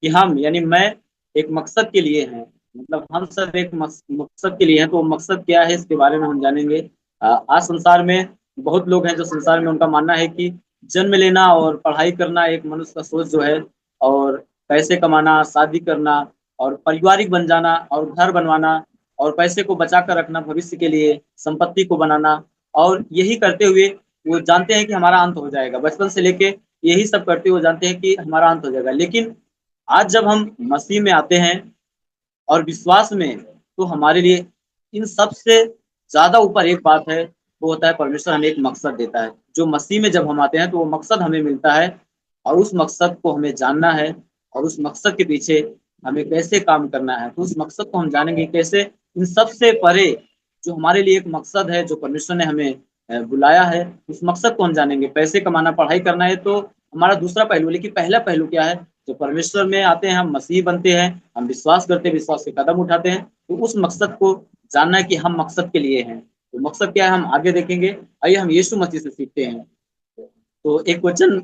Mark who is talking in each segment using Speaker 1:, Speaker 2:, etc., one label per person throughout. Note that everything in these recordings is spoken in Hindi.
Speaker 1: कि हम यानी मैं एक मकसद के लिए हैं, मतलब हम सब एक मकसद के लिए हैं। तो वो मकसद क्या है इसके बारे में हम जानेंगे। आज संसार में बहुत लोग हैं जो संसार में उनका मानना है कि जन्म लेना और पढ़ाई करना एक मनुष्य का सोच जो है, और पैसे कमाना, शादी करना और पारिवारिक बन जाना और घर बनवाना और पैसे को बचा कर रखना भविष्य के लिए, संपत्ति को बनाना, और यही करते हुए वो जानते हैं कि हमारा अंत हो जाएगा। बचपन से लेके यही सब करते हुए जानते हैं कि हमारा अंत हो जाएगा। लेकिन आज जब हम मसीह में आते हैं और विश्वास में, तो हमारे लिए इन सब से ज्यादा ऊपर एक बात है, वो होता है परमेश्वर हमें एक मकसद देता है। जो मसीह में जब हम आते हैं तो वो मकसद हमें मिलता है, और उस मकसद को हमें जानना है, और उस मकसद के पीछे हमें कैसे काम करना है। तो उस मकसद को हम जानेंगे कैसे, इन सब से परे जो हमारे लिए एक मकसद है, जो परमेश्वर ने हमें बुलाया है, उस मकसद को हम जानेंगे। पैसे कमाना, पढ़ाई करना है तो हमारा दूसरा पहलू, लेकिन पहला पहलू क्या है, जो परमेश्वर में आते हैं, हम मसीह बनते हैं, हम विश्वास करते हैं, विश्वास के कदम उठाते हैं, तो उस मकसद को जानना है कि हम मकसद के लिए हैं। तो मकसद क्या है हम आगे देखेंगे। आइए हम यीशु मसीह से सीखते हैं। तो एक वचन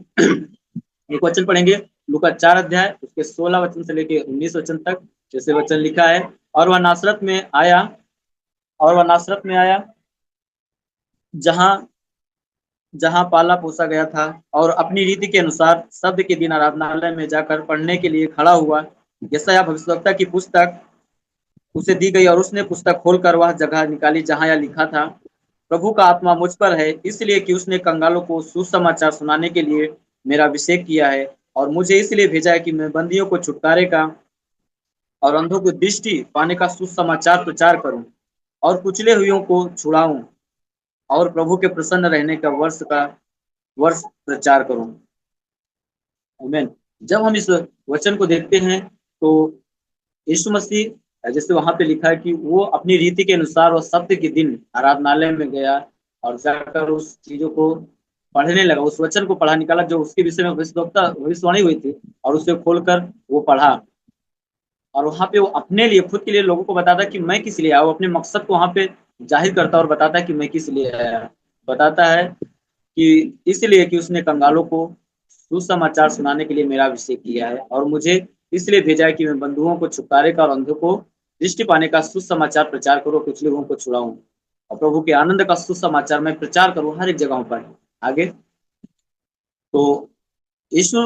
Speaker 1: एक वचन पढ़ेंगे, लूका 4 अध्याय उसके 16 वचन से लेके 19 वचन तक। जैसे वचन लिखा है, और वह नासरत में आया, और वह नासरत में आया जहाँ जहाँ पाला पोसा गया था, और अपनी रीति के अनुसार शब्द के दिन आराधनालय में जाकर पढ़ने के लिए खड़ा हुआ। यशायाह भविष्यद्वक्ता की पुस्तक उसे दी गई, और उसने पुस्तक खोलकर वह जगह निकाली जहाँ यह लिखा था, प्रभु का आत्मा मुझ पर है, इसलिए कि उसने कंगालों को सुसमाचार सुनाने के लिए मेरा अभिषेक किया है, और मुझे इसलिए भेजा है कि मैं बंदियों को छुटकारे का और अंधों को दृष्टि पाने का सुसमाचार प्रचार करूं, और कुचले हुओं को छुड़ाऊं, और प्रभु के प्रसन्न रहने का वर्ष प्रचार करूं। आमीन। जब हम इस वचन को देखते हैं तो यीशु मसीह, जैसे वहां पे लिखा है कि वो अपनी रीति के अनुसार वो सप्ताह के दिन आराधनालय में गया, और जाकर उस चीजों को पढ़ने लगा, उस वचन को पढ़ा निकाला जो उसके विषय में भविष्यवाणी हुई थी, और उसे खोलकर वो पढ़ा। और वहां पे वो अपने लिए, खुद के लिए लोगों को बताता कि मैं किस लिए आया। वो अपने मकसद को वहां पे जाहिर करता और बताता है कि मैं किस लिए आया। बताता है कि इसलिए कि उसने कंगालों को सुसमाचार सुनाने के लिए मेरा अभिषेक किया है, और मुझे इसलिए भेजा है कि मैं बंधुओं को छुटकारे का और अंधों को दृष्टि पाने का सुसमाचार प्रचार करूं, कुछ लोगों को छुड़ाऊं, और प्रभु के आनंद का सुसमाचार मैं प्रचार करूं हर एक जगहों पर। आगे तो यीशु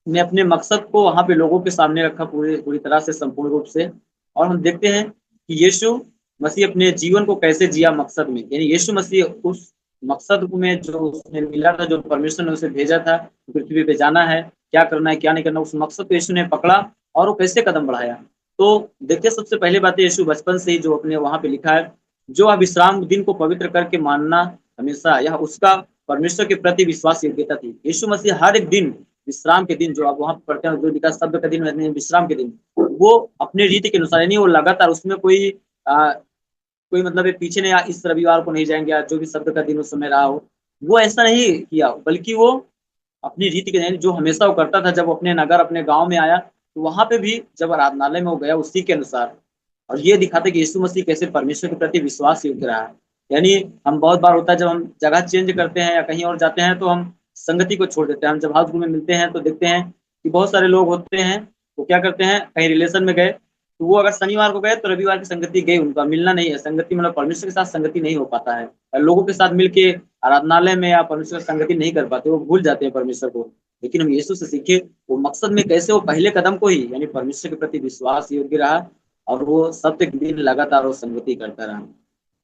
Speaker 1: ने अपने मकसद को वहां पे लोगों के सामने रखा, पूरी पूरी तरह से, संपूर्ण रूप से। और हम देखते हैं कि यीशु मसीह अपने जीवन को कैसे जिया मकसद में, यानी यीशु मसीह उस मकसद में जो उसने मिला था, जो परमेश्वर ने उसे भेजा था पृथ्वी पे जाना है, क्या करना है क्या नहीं करना, उस मकसद को यीशु ने पकड़ा और वो कैसे कदम बढ़ाया। तो देखिए, सबसे पहले बात है, यीशु बचपन से ही जो अपने वहां पे लिखा है, जो आप विश्राम दिन को पवित्र करके मानना, हमेशा यह उसका परमेश्वर के प्रति विश्वास योग्यता थी। यीशु मसीह हर एक दिन, विश्राम के दिन जो आप वहां पढ़ते हैं, जो लिखा शब्द का दिन, विश्राम के दिन, वो अपने रीति के अनुसार, यानी वो लगातार उसमें कोई मतलब है पीछे नहीं, इस रविवार को नहीं जाएंगे, आज जो भी शब्द का दिन उस समय रहा हो, वो ऐसा नहीं किया, बल्कि वो अपनी रीति के, यानी जो हमेशा वो करता था, जब वो अपने नगर, अपने गांव में आया, तो वहां पे भी जब आराधनालय में वो गया उसी के अनुसार। और ये दिखाता है कि यीशु मसीह कैसे परमेश्वर के प्रति विश्वास योग्य रहा है। यानी हम बहुत बार होता है, जब हम जगह चेंज करते हैं या कहीं और जाते हैं, तो हम संगति को छोड़ देते हैं। हम जब हाउस में मिलते हैं तो देखते हैं कि बहुत सारे लोग होते हैं, वो क्या करते हैं, कहीं रिलेशन में गए, तो वो अगर शनिवार को गए तो रविवार की संगति गई, उनका मिलना नहीं है। संगति मतलब परमेश्वर के साथ संगति नहीं हो पाता है, और लोगों के साथ मिलके आराधनालय में या परमेश्वर की संगति नहीं कर पाते, वो भूल जाते हैं परमेश्वर को। लेकिन हम यीशु से सीखे वो मकसद में कैसे वो पहले कदम को ही, यानी परमेश्वर के प्रति विश्वास योग्य रहा, और वो सत्य दिन लगातार वो संगति करता रहा।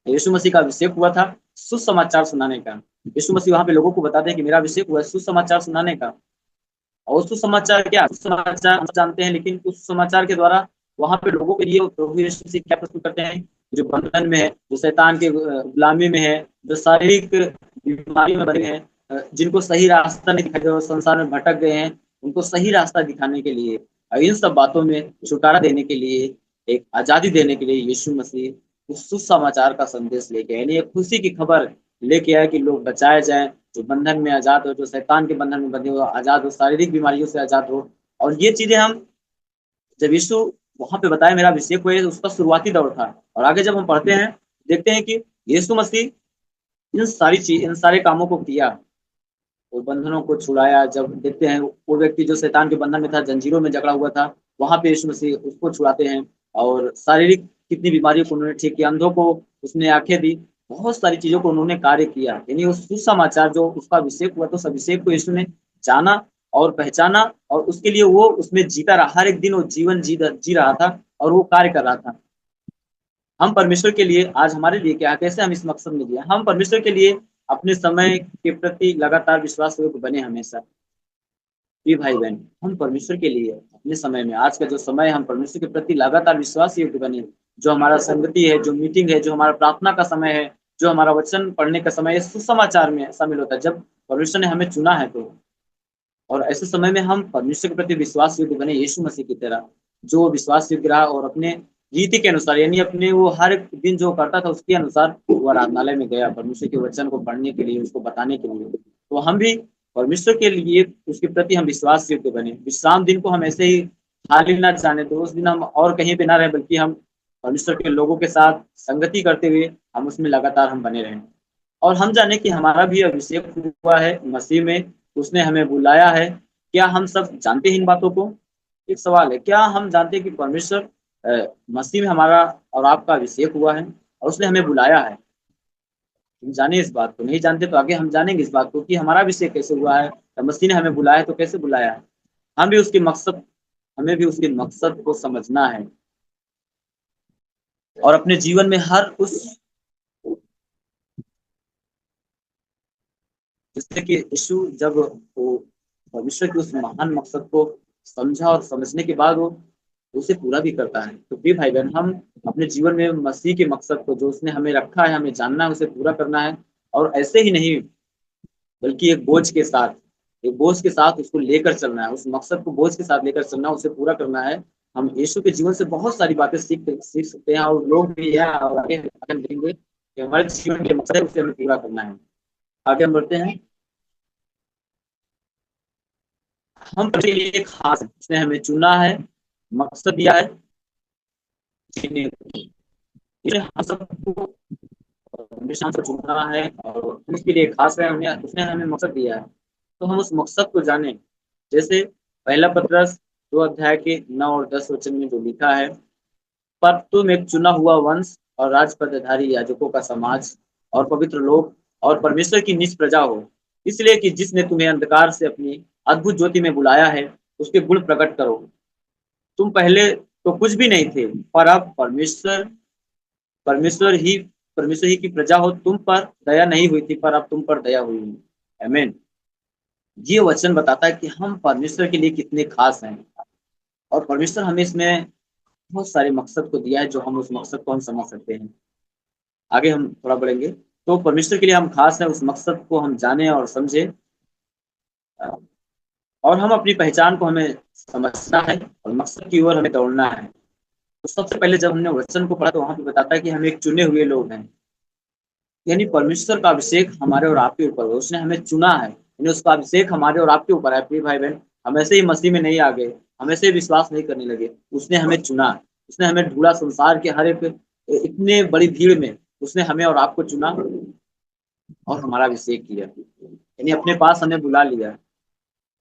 Speaker 1: यीशु मसीह का अभिषेक हुआ था सुसमाचार सुनाने का। यीशु मसीह वहां पे लोगों को बताते हैं कि मेरा अभिषेक हुआ है सुसमाचार सुनाने का। और सुसमाचार क्या, सुसमाचार हम जानते हैं, लेकिन उस समाचार के द्वारा वहां पे लोगों के लिए प्रभु यीशु मसीह क्या प्रस्तुत करते हैं, जो बंधन में है, जो शैतान के गुलामी में है, जो शारीरिक बीमारी में बने हैं, जिनको सही रास्ता नहीं दिखाई, जो संसार में भटक गए हैं, उनको सही रास्ता दिखाने के लिए, और इन सब बातों में छुटकारा देने के लिए, एक आजादी देने के लिए यीशु मसीह उस सुसमाचार का संदेश लेके आए, यानी एक खुशी की खबर लेके आए कि लोग बचाए जाएं, जो बंधन में आजाद हो, जो शैतान के बंधन में बंधे हो आजाद हो, शारीरिक बीमारियों से आजाद हो। और ये चीजें हम जब यीशु वहां पे बताया मेरा अभिषेक हुआ, उसका शुरुआती दौर था। और आगे जब हम पढ़ते हैं, देखते हैं कि यीशु मसीह इन सारे कामों को किया, वो बंधनों को छुड़ाया। जब देखते हैं वो व्यक्ति जो शैतान के बंधन में था, जंजीरों में जकड़ा हुआ था, वहां पे यीशु मसीह उसको छुड़ाते हैं, और शारीरिक कितनी बीमारियों को उन्होंने ठीक किया, अंधों को उसने आंखें दी, बहुत सारी चीजों को उन्होंने कार्य किया। यानी उस सुसमाचार जो उसका अभिषेक हुआ, तो उस अभिषेक को यीशु ने जाना और पहचाना, और उसके लिए वो उसमें जीता रहा, हर एक दिन वो जीवन जी रहा था और वो कार्य कर रहा था। हम परमेश्वर के लिए आज हमारे लिए क्या, कैसे हम इस मकसद में दिया, हम परमेश्वर के लिए अपने समय के प्रति लगातार विश्वास योग्य बने हमेशा। जी भाई बहन, हम परमेश्वर के लिए अपने समय में, आज का जो समय है, हम परमेश्वर के प्रति लगातार विश्वास योग्य बने। जो हमारा संगति है, जो मीटिंग है, जो हमारा प्रार्थना का समय है, जो हमारा वचन पढ़ने का समय है, सुसमाचार में शामिल होता है। जब परमेश्वर ने हमें चुना है, तो और ऐसे समय में हम परमेश्वर के प्रति विश्वास योग्य बने, यीशु मसीह की तरह जो विश्वास योग्य रहा, और अपने रीति के अनुसार, यानी अपने वो हर एक दिन जो करता था उसके अनुसार वो आराधनालय में गया परमेश्वर के वचन को पढ़ने के लिए, उसको बताने के लिए। तो हम भी परमेश्वर के लिए, उसके प्रति हम विश्वास योग्य बने। विश्राम दिन को हम ऐसे ही खाली ना जाने, तो उस दिन हम और कहीं पे ना रहे, बल्कि हम परमेश्वर के लोगों के साथ संगति करते हुए हम उसमें लगातार हम बने रहें। और हम जाने कि हमारा भी अभिषेक हुआ है मसीह में, उसने हमें बुलाया है। क्या हम सब जानते हैं इन बातों को? एक सवाल है, क्या हम जानते हैं कि परमेश्वर मसीह में हमारा और आपका अभिषेक हुआ है और उसने हमें बुलाया है? हम जाने इस बात को, नहीं जानते तो आगे हम जानेंगे इस बात को कि हमारा अभिषेक कैसे हुआ है, मसीह ने हमें बुलाया है तो कैसे बुलाया है। हम भी उसके मकसद हमें भी उसके मकसद को समझना है, और अपने जीवन में हर उस, जिससे कि यीशु जब वो भविष्य के उस महान मकसद को समझा और समझने के बाद वो उसे पूरा भी करता है। तो प्रिय भाई बहन, हम अपने जीवन में मसीह के मकसद को जो उसने हमें रखा है, हमें जानना है, उसे पूरा करना है। और ऐसे ही नहीं, बल्कि एक बोझ के साथ उसको लेकर चलना है, उस मकसद को बोझ के साथ लेकर चलना, उसे पूरा करना है। हम यीशु के जीवन से बहुत सारी बातें सीख सकते हैं, और लोग भी यह और आगे देंगे कि हमारे जीवन के मकसद है, उसे हमें पूरा करना है। आगे हम बढ़ते हैं। हम के लिए खास है, उसने हमें चुना है, मकसद दिया है जीने को। इसलिए हम सबको हमेशा से चुना है, और उसके लिए खास है, उन्हें उसने हमें मकसद दिया है। तो हम उस मकसद को जाने। जैसे पहला पत्रस 2 अध्याय के 9 और 10 वचन में जो लिखा है, पर तुम एक चुना हुआ वंश और राजपदधारी याजकों का समाज और पवित्र लोग और परमेश्वर की निज प्रजा हो, इसलिए कि जिसने तुम्हें अंधकार से अपनी अद्भुत ज्योति में बुलाया है, उसके गुण प्रकट करो। तुम पहले तो कुछ भी नहीं थे, पर अब परमेश्वर ही परमेश्वर ही की प्रजा हो। तुम पर दया नहीं हुई थी, पर अब तुम पर दया हुई है। आमीन। ये वचन बताता है कि हम परमेश्वर के लिए कितने खास हैं, और परमेश्वर हमें इसमें बहुत सारे मकसद को दिया है, जो हम उस मकसद को हम समझ सकते हैं। आगे हम थोड़ा बढ़ेंगे। तो परमेश्वर के लिए हम खास हैं, उस मकसद को हम जाने और समझे, और हम अपनी पहचान को हमें समझना है, और मकसद की ओर हमें दौड़ना है। तो सबसे पहले जब हमने वचन को पढ़ा, तो वहां पे बताता है कि हम एक चुने हुए लोग हैं। यानी परमेश्वर का अभिषेक हमारे और आपके ऊपर है, उसने हमें चुना है, यानी उसका अभिषेक हमारे और आपके ऊपर है। प्रिय भाई बहन, हम ऐसे ही मसीह में नहीं आ गए, हम ऐसे ही विश्वास नहीं करने लगे। उसने हमें चुना, उसने हमें ढूंढा, संसार के हर एक इतने बड़ी भीड़ में उसने हमें और आपको चुना और हमारा अभिषेक किया, यानी अपने पास हमें बुला लिया।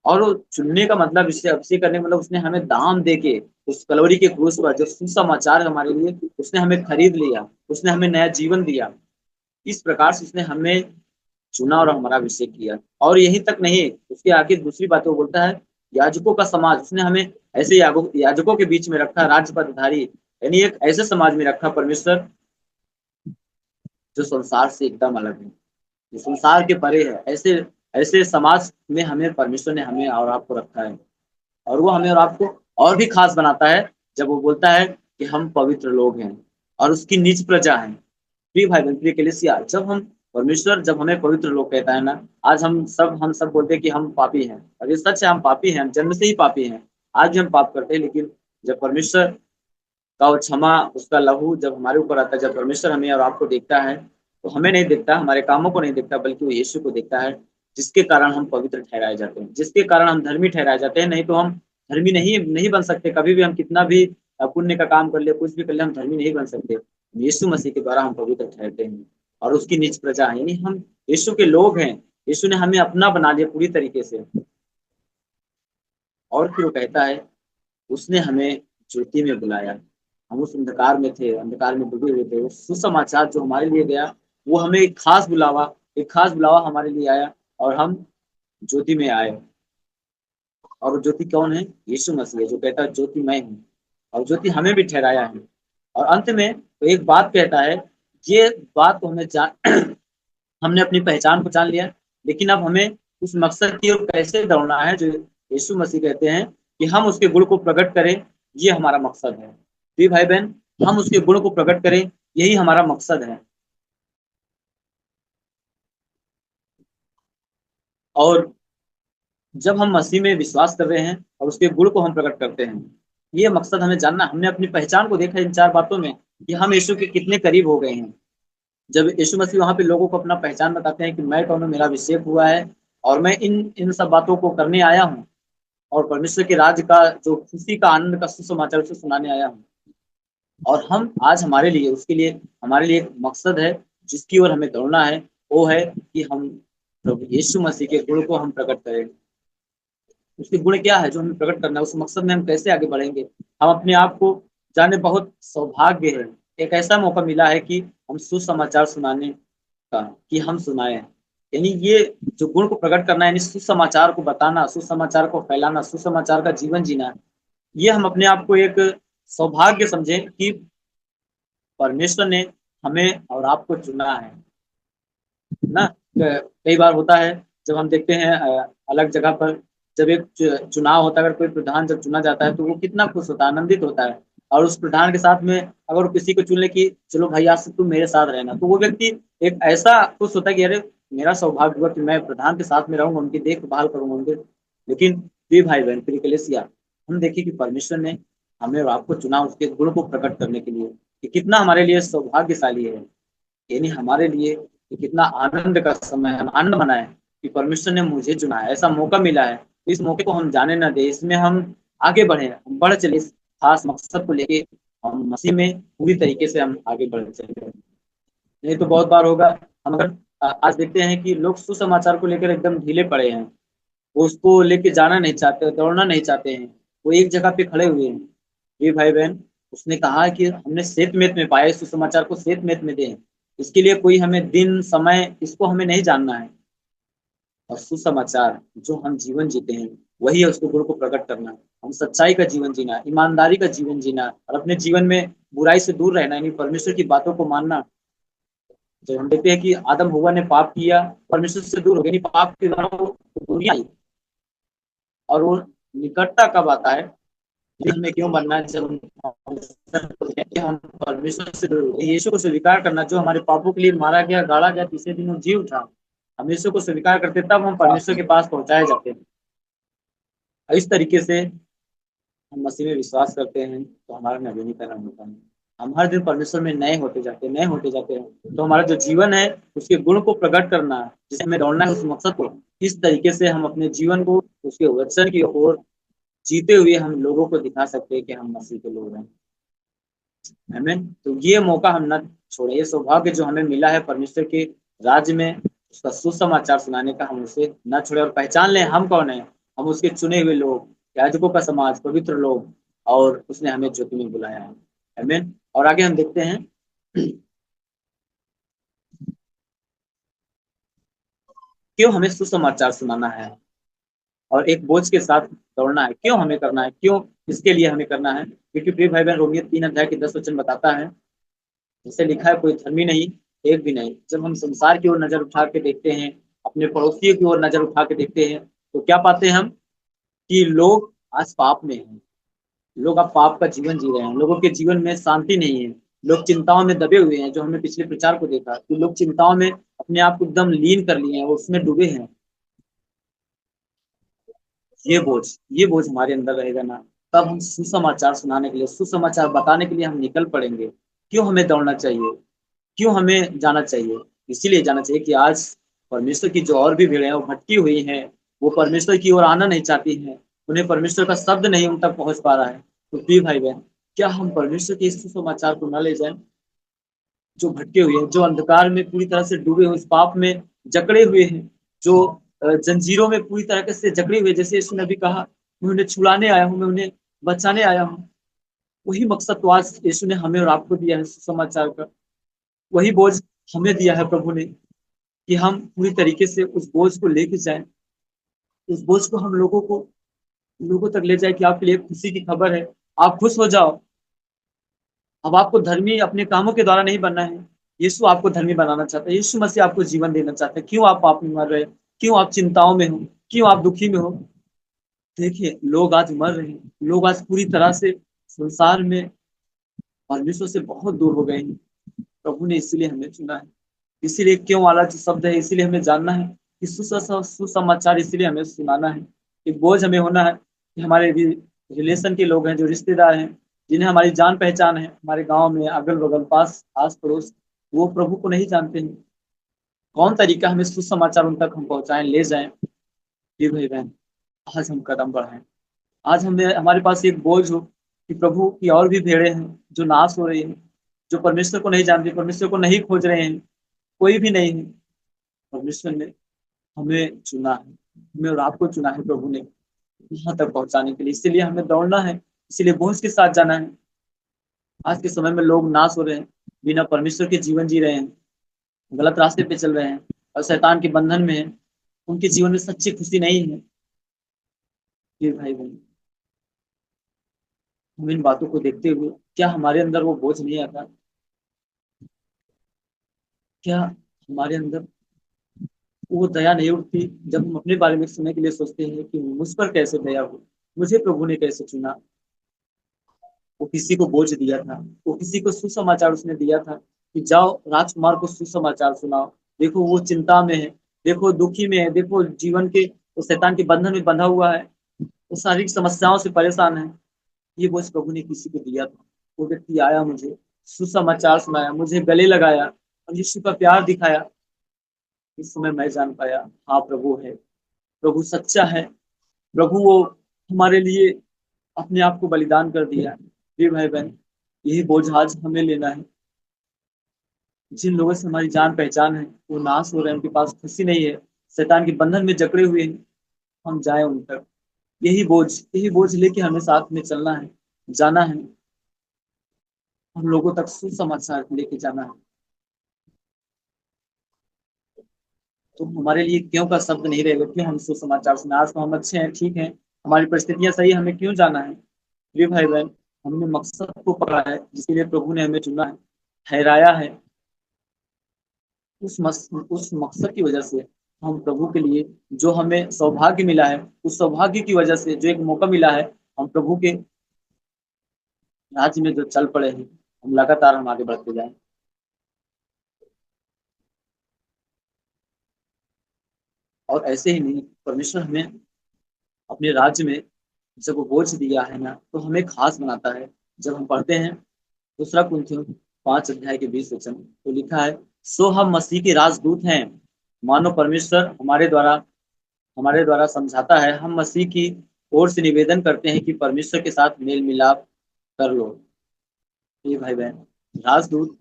Speaker 1: और वो चुनने का मतलब, इससे अभिषेक करने का मतलब, उसने हमें दाम दे के उस कलवरी के क्रूस पर जो सुसमाचार है हमारे लिए, उसने हमें खरीद लिया, उसने हमें नया जीवन दिया। इस प्रकार से उसने हमें चुना और हमारा अभिषेक किया। और यही तक नहीं, उसके आगे दूसरी बात वो बोलता है, याजकों का समाज, उसने हमें ऐसे याजकों के बीच में रखा, राज्य पदधारी, यानी एक ऐसे समाज में रखा परमेश्वर जो संसार से एकदम अलग है, जो संसार के परे है। ऐसे ऐसे समाज में हमें परमेश्वर ने हमें और आपको रखा है, और वो हमें और आपको और भी खास बनाता है, जब वो बोलता है कि हम पवित्र लोग हैं और उसकी निज प्रजा हैं। प्रिय भाई बहन, प्रिय कलीसिया, जब हमें पवित्र लोग कहता है ना, आज हम सब बोलते हैं कि हम पापी हैं, और ये सच है, हम पापी हैं, हम जन्म से ही पापी हैं। आज भी हम पाप करते हैं, लेकिन जब परमेश्वर का वो क्षमा, उसका लहू जब हमारे ऊपर आता है, जब परमेश्वर हमें और आपको देखता है, तो हमें नहीं देखता, हमारे कामों को नहीं देखता, बल्कि वो यीशु को देखता है, जिसके कारण हम पवित्र ठहराए जाते हैं, जिसके कारण हम धर्मी ठहराए जाते हैं। नहीं तो हम धर्मी नहीं नहीं बन सकते कभी भी। हम कितना भी पुण्य का काम कर ले, कुछ भी कर ले, हम धर्मी नहीं बन सकते। यीशु मसीह के द्वारा हम पवित्र ठहरते हैं, और उसकी निज प्रजा है, यानी हम यीशु के लोग हैं। यीशु ने हमें अपना बना लिया पूरी तरीके से। और फिर वो कहता है उसने हमें ज्योति में बुलाया। हम उस अंधकार में थे, अंधकार में डूबे हुए थे। उस सुसमाचार जो हमारे लिए गया, वो हमें एक खास बुलावा हमारे लिए आया, और हम ज्योति में आए। और वो ज्योति कौन है? यीशु मसीह है, जो कहता है ज्योति मैं हूँ। और ज्योति हमें भी ठहराया है। और अंत में वो एक बात कहता है, ये बात को हमें जान हमने अपनी पहचान को जान लिया, लेकिन अब हमें उस मकसद की ओर कैसे दौड़ना है जो यीशु मसीह कहते हैं कि हम उसके गुण को प्रकट करें। ये हमारा मकसद है। जी भाई बहन, हम उसके गुण को प्रकट करें, यही हमारा मकसद है। और जब हम मसीह में विश्वास कर रहे हैं और उसके गुण को हम प्रकट करते हैं, ये मकसद हमें जानना। हमने अपनी पहचान को देखा इन चार बातों में कि हम यीशु के कितने करीब हो गए हैं। जब यीशु मसीह वहां पे लोगों को अपना पहचान बताते हैं कि मैं कौन हूँ, मेरा अभिषेक हुआ है और मैं इन इन सब बातों को करने आया हूँ, और परमेश्वर के राज्य का जो खुशी का आनंद का सुसमाचार उसे सुनाने आया हूँ। और हम आज हमारे लिए एक मकसद है जिसकी ओर हमें दौड़ना है। वो है कि हम प्रभु यीशु मसीह के गुण को हम प्रकट करें। उसके गुण क्या है जो हमें प्रकट करना है, उस मकसद में हम कैसे आगे बढ़ेंगे। हम अपने आप को जाने बहुत सौभाग्य है, एक ऐसा मौका मिला है कि हम सुसमाचार सुनाने का, कि हम सुनाए। यानी ये जो गुण को प्रकट करना, यानी सुसमाचार को बताना, सुसमाचार को फैलाना, सुसमाचार का जीवन जीना, ये हम अपने आप को एक सौभाग्य समझें कि परमेश्वर ने हमें और आपको चुना है ना। कई बार होता है जब हम देखते हैं अलग जगह पर, जब एक चुनाव होता है, अगर कोई प्रधान जब चुना जाता है तो वो कितना खुश होता है, आनंदित होता है। और उस प्रधान के साथ में अगर किसी को चुन ले कि चलो भाई आज से तुम मेरे साथ रहना, तो वो व्यक्ति एक ऐसा खुश होता है कि अरे मेरा सौभाग्य हुआ कि मैं प्रधान के साथ में रहूंगा, उनकी देखभाल करूंगा उनके। लेकिन ये भाई बहन फिर कलेसिया, हम देखिए कि परमेश्वर ने हमें और आपको चुना उसके गुण को प्रकट करने के लिए, कि कितना हमारे लिए सौभाग्यशाली है। यानी हमारे लिए ये कितना आनंद का समय है, आनंद मनाए कि परमेश्वर ने मुझे चुना है, ऐसा मौका मिला है। तो इस मौके को हम जाने ना दे, इसमें हम आगे बढ़े, हम बढ़ चले इस खास मकसद को लेके। हम मसीह में पूरी तरीके से हम आगे बढ़ चले। नहीं तो बहुत बार होगा, हम अगर आज देखते हैं कि लोग सुसमाचार को लेकर एकदम ढीले पड़े हैं, वो उसको लेके जाना नहीं चाहते, दौड़ना नहीं चाहते हैं, वो एक जगह पे खड़े हुए हैं। ये भाई बहन, उसने कहा कि हमने सेत मेत में पाया, इस सुसमाचार को सेत मेत में दें। इसके लिए कोई हमें दिन समय इसको हमें नहीं जानना है। और सुसमाचार जो हम जीवन जीते हैं, वही है उसको गुरु को प्रकट करना। हम सच्चाई का जीवन जीना, ईमानदारी का जीवन जीना, और अपने जीवन में बुराई से दूर रहना, यानी परमेश्वर की बातों को मानना। तो हम देखते हैं कि आदम हव्वा ने पाप किया, परमेश्वर से दूर हो गए, यानी पाप के द्वारा वो दुनिया आई। और वो निकटता कब आता है? कि हमें क्यों बनना है, जब हम परमेश्वर से यीशु को स्वीकार करना, जो हमारे पापों के लिए मारा गया, गाड़ा गया, तीसरे दिन वो जी उठा। हम यीशु को स्वीकार करते तब हम परमेश्वर के पास पहुंचाए जाते हैं। और इस तरीके से हम मसीह में विश्वास करते हैं तो हमारा नवीनीकरण होता है। हम हर दिन परमेश्वर में नए होते जाते हैं, नए होते जाते हैं। तो हमारा जो जीवन है उसके गुण को प्रकट करना है, जिसे हमें दौड़ना है उस मकसद को। इस तरीके से हम अपने जीवन को उसके वचन की ओर जीते हुए हम लोगों को दिखा सकते हैं कि हम मसीह के लोग हैं। आमीन। तो ये मौका हम न छोड़े, ये सौभाग्य जो हमें मिला है परमेश्वर के राज्य में उसका सुसमाचार सुनाने का, हम उसे न छोड़े और पहचान लें हम कौन है। हम उसके चुने हुए लोग, याजकों का समाज, पवित्र लोग, और उसने हमें ज्योति में बुलाया है। आमीन। और आगे हम देखते हैं क्यों हमें सुसमाचार सुनाना है और एक बोझ के साथ दौड़ना है, क्यों हमें करना है, क्यों इसके लिए हमें करना है। क्योंकि प्रिय भाई बहन, रोमियो 3 अध्याय के 10 वचन बताता है, जैसे लिखा है, कोई धर्मी नहीं, एक भी नहीं। जब हम संसार की ओर नजर उठा के देखते हैं, अपने पड़ोसियों की ओर नजर उठा के देखते हैं, तो क्या पाते हैं हम? कि लोग आज पाप में हैं। लोग अब पाप का जीवन जी रहे हैं, लोगों के जीवन में शांति नहीं है। लोग चिंताओं में दबे हुए हैं, जो हमने पिछले प्रचार को देखा कि लोग चिंताओं में अपने आप को एकदम लीन कर लिए हैं, वो उसमें डूबे हैं। ये बोझ हमारे अंदर रहेगा ना, तब हम सुसमाचार सुनाने के लिए, सुसमाचार बताने के लिए हम निकल पड़ेंगे। क्यों हमें दौड़ना चाहिए, क्यों हमें जाना चाहिए? इसीलिए जाना चाहिए कि आज परमेश्वर की जो और भी भीड़ है वो भटकी हुई है, वो परमेश्वर की ओर आना नहीं चाहती हैं, उन्हें परमेश्वर का शब्द नहीं उन तक पहुंच पा रहा है। तो प्रिय भाई बहन, क्या हम परमेश्वर के इस सुसमाचार को न ले जाएं? जो भटके हुए हैं, जो अंधकार में पूरी तरह से डूबे हुए, उस पाप में जकड़े हुए हैं, जो जंजीरों में पूरी तरह से जकड़े हुए, जैसे यीशु ने भी कहा, मैं उन्हें छुड़ाने आया हूँ, मैं उन्हें बचाने आया हूँ। वही मकसद तो आज यीशु ने हमें और आपको दिया है सुसमाचार का। वही बोझ हमें दिया है प्रभु ने कि हम पूरी तरीके से उस बोझ को लेके जाएं। उस बोझ को हम लोगों तक ले जाए कि आपके लिए खुशी की खबर है। आप खुश हो जाओ। अब आपको धर्मी अपने कामों के द्वारा नहीं बनना है। यीशु आपको धर्मी बनाना चाहता है। यीशु मसीह आपको जीवन देना चाहता है। क्यों आप पाप में मर रहे हैं? क्यों आप चिंताओं में हो? क्यों आप दुखी में हो? देखिए, लोग आज मर रहे हैं। लोग आज पूरी तरह से संसार में परमेश्वर से बहुत दूर हो गए हैं। प्रभु ने इसीलिए हमें चुना है। इसीलिए क्यों वाला जो शब्द है, इसीलिए हमें जानना है कि सुसमाचार इसीलिए हमें सुनाना है। एक बोझ हमें होना है कि हमारे रिलेशन के लोग हैं, जो रिश्तेदार हैं, जिन्हें हमारी जान पहचान है, हमारे गांव में, अगल बगल, पास आस पड़ोस, वो प्रभु को नहीं जानते हैं। कौन तरीका हमें सुसमाचार उन तक हम पहुंचाएं, ले जाएं? ये भाई बहन, आज हम कदम बढ़ाएं। आज हमें, हमारे पास एक बोझ हो कि प्रभु की और भी भेड़ें हैं जो नाश हो रही हैं, जो परमेश्वर को नहीं जानती, परमेश्वर को नहीं खोज रहे हैं। कोई भी नहीं है। परमेश्वर ने हमें चुना है। हमें और आपको चुना है प्रभु ने यहाँ तक पहुंचाने के लिए। इसीलिए हमें दौड़ना है। इसीलिए बोझ के साथ जाना है। आज के समय में लोग नाश हो रहे हैं, बिना परमेश्वर के जीवन जी रहे हैं, गलत रास्ते पे चल रहे हैं और शैतान के बंधन में हैं। उनके जीवन में सच्ची खुशी नहीं है। ये भाई बहन, हम इन बातों को देखते हुए क्या हमारे अंदर वो बोझ नहीं आता? क्या हमारे अंदर वो दया नहीं उठती जब हम अपने बारे में सुनने के लिए सोचते हैं कि मुझ पर कैसे दया हो, मुझे प्रभु ने कैसे चुना? वो किसी को बोझ दिया था, वो किसी को सुसमाचार उसने दिया था कि जाओ राजकुमार को सुसमाचार सुनाओ। देखो वो चिंता में है, देखो दुखी में है, देखो जीवन के वो शैतान के बंधन में बंधा हुआ है, वो शारीरिक समस्याओं से परेशान है। ये बोझ प्रभु ने किसी को दिया था। वो व्यक्ति आया, मुझे सुसमाचार सुनाया, मुझे गले लगाया और यीशु का प्यार दिखाया। इस समय मैं जान पाया, हाँ प्रभु है, प्रभु सच्चा है। प्रभु वो हमारे लिए अपने आप को बलिदान कर दिया। ये भाई बहन, यही बोझ आज हमें लेना है। जिन लोगों से हमारी जान पहचान है वो नाश हो रहे हैं, उनके पास खुशी नहीं है, शैतान के बंधन में जकड़े हुए हैं, हम जाए उन तक। यही बोझ लेके हमें साथ में चलना है, जाना है। हम लोगों तक सुसमाचार लेके जाना है। तो हमारे लिए क्यों का शब्द नहीं रहेगा। क्यों हम सुसमाचार सुना? आज तो हम अच्छे हैं, ठीक है, हमारी परिस्थितियां सही, हमें क्यों जाना है? प्रिय भाई बहन, हमने मकसद को पकड़ा है जिसके लिए प्रभु ने हमें चुना है, ठहराया है। उस मकसद की वजह से हम प्रभु के लिए, जो हमें सौभाग्य मिला है, उस सौभाग्य की वजह से, जो एक मौका मिला है, हम प्रभु के राज्य में जो चल पड़े हैं, हम लगातार हम आगे बढ़ते जाएं। और ऐसे ही नहीं, परमेश्वर हमें अपने राज्य में जब वो बोझ दिया है ना, तो हमें खास बनाता है। जब हम पढ़ते हैं दूसरा कुरिन्थियों 5 अध्याय के 20 वचन, तो लिखा है, सो हम मसीह के राजदूत हैं, मानो परमेश्वर हमारे द्वारा समझाता है। हम मसीह की ओर से निवेदन करते हैं कि परमेश्वर के साथ मेल मिलाप कर लो। ये भाई बहन, राजदूत,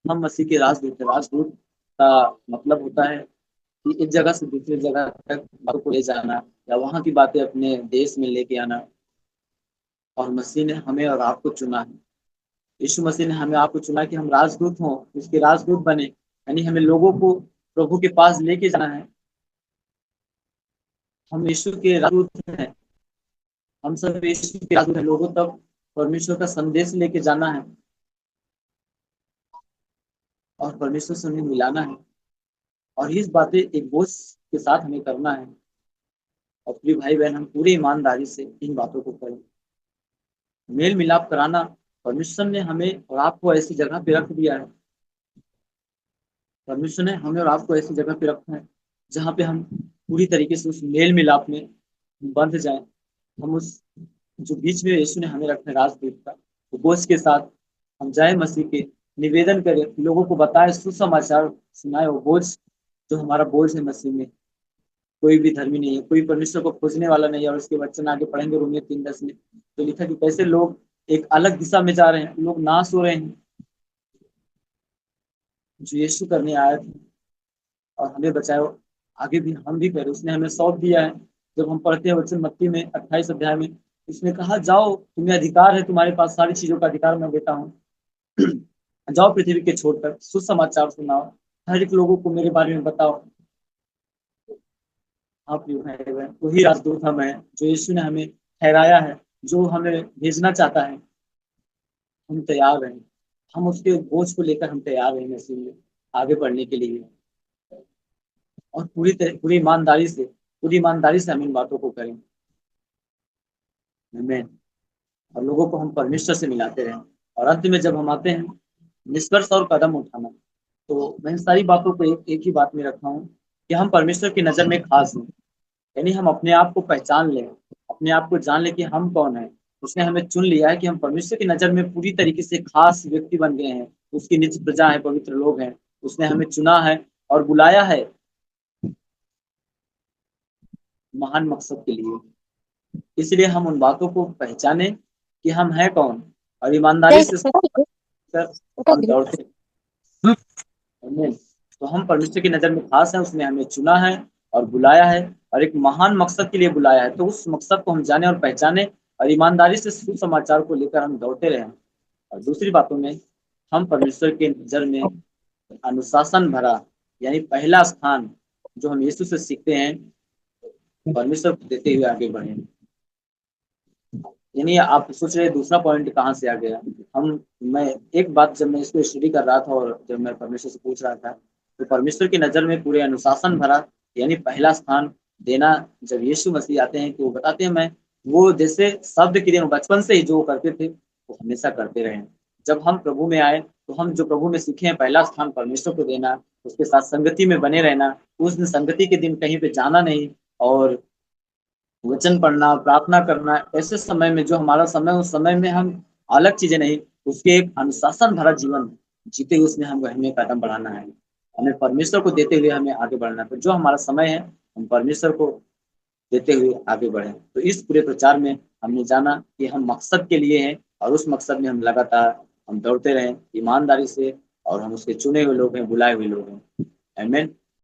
Speaker 1: हम मसीह के राजदूत हैं। राजदूत का मतलब होता है कि एक जगह से दूसरी जगह तक बातों को ले जाना, या वहां की बातें अपने देश में लेके आना। और मसीह ने हमें और आपको चुना है। यीशु मसीह ने हमें आपको चुना कि हम राजदूत हों, उसके राजदूत बने, यानी हमें लोगों को प्रभु के पास लेके जाना है। हम यीशु के राजदूत हैं। हम सब यीशु के राजदूत हैं। लोगों तक परमेश्वर का संदेश लेके जाना है और परमेश्वर से उन्हें मिलाना है। और ये बातें एक बोझ के साथ हमें करना है। और प्रिय भाई बहन, हम पूरी ईमानदारी से इन बातों को करें। मेल मिलाप कराना, परमेश्वर ने हमें और आपको ऐसी जगह पे रख दिया है। परमेश्वर ने हमें और आपको ऐसी जगह पे रखा है जहाँ पे हम पूरी तरीके से उस मेल मिलाप में बंध जाएं। हम उस जो बीच में यीशु ने हमें रखा है राजदूत का, तो बोझ के साथ हम जाए मसीह के, निवेदन करें, लोगों को बताए, सुसमाचार सुनाए। वो बोझ, जो हमारा बोझ है मसीह में, कोई भी धर्मी नहीं है, कोई परमेश्वर को खोजने वाला नहीं है। और उसके वचन आगे पढ़ेंगे रोमियो 3:10 में, तो लिखा कि कैसे लोग एक अलग दिशा में जा रहे हैं, लोग नाश हो रहे हैं। जो यीशु करने आया था और हमें बचाए, आगे भी हम भी करें, उसने हमें सौंप दिया है। जब हम पढ़ते हैं वचन मत्ती में 28 अध्याय में, उसने कहा जाओ, तुम्हें अधिकार है, तुम्हारे पास सारी चीजों का अधिकार मैं देता हूँ। जाओ पृथ्वी के छोड़कर सुसमाचार सुनाओ, हर एक लोगों को मेरे बारे में बताओ। आप जो है वही राजदूत हम हैं, जो यीशु ने हमें ठहराया है, जो हमें भेजना चाहता है। हम तैयार हैं, हम उसके बोझ को लेकर हम तैयार हैं मसीह में आगे बढ़ने के लिए। और पूरी ईमानदारी से हम इन बातों को करें। हमें और लोगों को हम परमेश्वर से मिलाते रहें। और अंत में जब हम आते हैं निष्कर्ष और कदम उठाना, तो मैं इन सारी बातों को एक ही बात में रखा हूँ कि हम परमेश्वर की नज़र में खास हैं। यानी हम अपने आप को पहचान लें, अपने आप को जान लें कि हम कौन है। उसने हमें चुन लिया है कि हम परमेश्वर की नज़र में पूरी तरीके से खास व्यक्ति बन गए हैं। उसकी निज प्रजा है, पवित्र लोग हैं। उसने हमें चुना है और बुलाया है महान मकसद के लिए। इसलिए हम उन बातों को पहचाने कि हम हैं कौन, और ईमानदारी से कर हम दौड़ते हैं। तो हम परमेश्वर की नज़र में खास हैं। उसने हमें चुना है और बुलाया है, और एक महान मकसद के लिए बुलाया है। तो उस मकसद को हम जाने और पहचाने, और ईमानदारी से सुसमाचार को लेकर हम दौड़ते रहें। और दूसरी बातों में, हम परमेश्वर के नज़र में अनुशासन भरा, यानी पहला स्थान जो हम यीशु से सीखते हैं, परमेश्वर को देते हुए आगे बढ़े। यानी आप सोच रहे दूसरा पॉइंट कहाँ से आ गया। हम मैं एक बात, जब मैं इसको स्टडी कर रहा था और जब मैं परमेश्वर से पूछ रहा था, तो परमेश्वर की नज़र में पूरे अनुशासन भरा यानी पहला स्थान देना, जब यीशु मसीह आते हैं तो वो बताते हैं मैं वो जैसे शब्द क्रिया बचपन से ही जो करते थे वो हमेशा करते रहे। जब हम प्रभु में आए तो हम जो प्रभु में सीखे हैं, पहला स्थान परमेश्वर को देना, उसके साथ संगति में बने रहना, उस दिन संगति के दिन कहीं पे जाना नहीं, और वचन पढ़ना, प्रार्थना करना, ऐसे समय में जो हमारा समय, उस समय में हम अलग चीजें नहीं, उसके एक अनुशासन भरा जीवन जीते हुए उसमें हम हमें कदम बढ़ाना है। हमें परमेश्वर को देते हुए हमें आगे बढ़ना है। तो जो हमारा समय है हम परमेश्वर को देते हुए आगे बढ़े। तो इस पूरे प्रचार में हमने जाना कि हम मकसद के लिए हैं, और उस मकसद में हम लगातार हम दौड़ते रहें ईमानदारी से, और हम उसके चुने हुए लोग हैं, बुलाए हुए लोग हैं। आमीन।